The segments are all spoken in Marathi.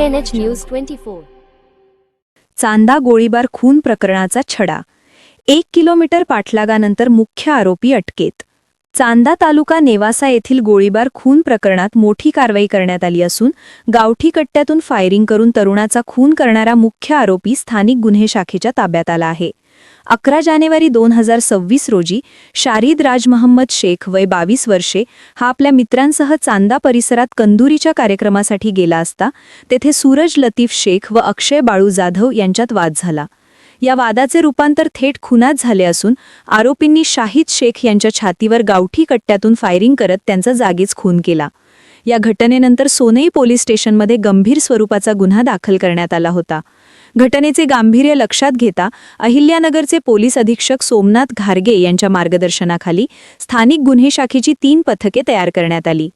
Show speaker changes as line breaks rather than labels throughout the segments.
ANH news 24.
चांदा गोळीबार खून प्रकरणाचा छडा. 1 किलोमीटर पाठलागानंतर मुख्य आरोपी अटकेत. चांदा तालुका नेवासा येथील गोळीबार खून प्रकरणात मोठी कारवाई करण्यात आली असून गावठी कट्ट्यातून फायरिंग करून तरुणाचा खून करणारा मुख्य आरोपी स्थानिक गुन्हे शाखेच्या ताब्यात आला आहे. 11 जानेवारी 2026 रोजी शारीद राज महम्मद शेख वय 22 वर्षे हा आपल्या मित्रांसह चांदा परिसरात कंदुरीच्या कार्यक्रमासाठी गेला असता तेथे सूरज लतीफ शेख व अक्षय बाळू जाधव यांच्यात वाद झाला. या वादाचे रूपांतर थेट खुनात झाले असून आरोपींनी शाहिद शेख यांच्या छातीवर गावठी कट्ट्यातून फायरिंग करत त्यांचा जागीच खून केला. या घटनेनंतर सोनई पोलीस स्टेशनमध्ये गंभीर स्वरूपाचा गुन्हा दाखल करण्यात आला होता. घटनेचे गांभीर्य लक्षात घेता अहिल्यानगरचे पोलीस अधीक्षक सोमनाथ घारगे यांच्या मार्गदर्शनाखाली स्थानिक गुन्हे शाखेची 3 पथके तयार करण्यात आली.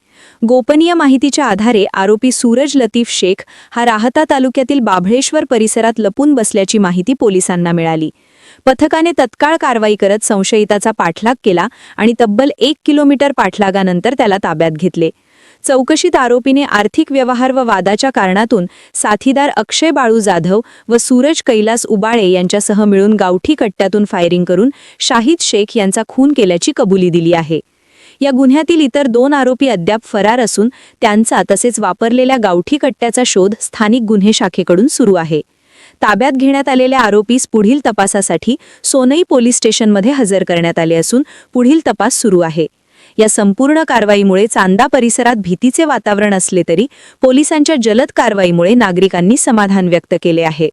गोपनीय माहितीच्या आधारे आरोपी सूरज लतीफ शेख हा राहता तालुक्यातील बाभळेश्वर परिसरात लपून बसल्याची माहिती पोलिसांना मिळाली. पथकाने तत्काळ कारवाई करत संशयिताचा पाठलाग केला आणि तब्बल 1 किलोमीटर पाठलागानंतर त्याला ताब्यात घेतले. चौकशीत आरोपीने आर्थिक व्यवहार व वादाच्या कारणातून साथीदार अक्षय बाळू जाधव व सूरज कैलास उबाळे यांच्यासह मिळून गावठी कट्ट्यातून फायरिंग करून शाहिद शेख यांचा खून केल्याची कबुली दिली आहे. या गुन्ह्यातील इतर 2 आरोपी अद्याप फरार असून त्यांचा तसेच वापरलेल्या गावठी कट्ट्याचा शोध स्थानिक गुन्हे शाखेकडून सुरू आहे. ताब्यात घेण्यात आलेल्या आरोपीस पुढील तपासासाठी सोनई पोलीस स्टेशनमध्ये हजर करण्यात आले असून पुढील तपास सुरू आहे. या संपूर्ण कारवाईमुळे चांदा परिसरात भीतीचे वातावरण असले तरी पोलिसांच्या जलद कारवाईमुळे नागरिकांनी समाधान व्यक्त केले आहे.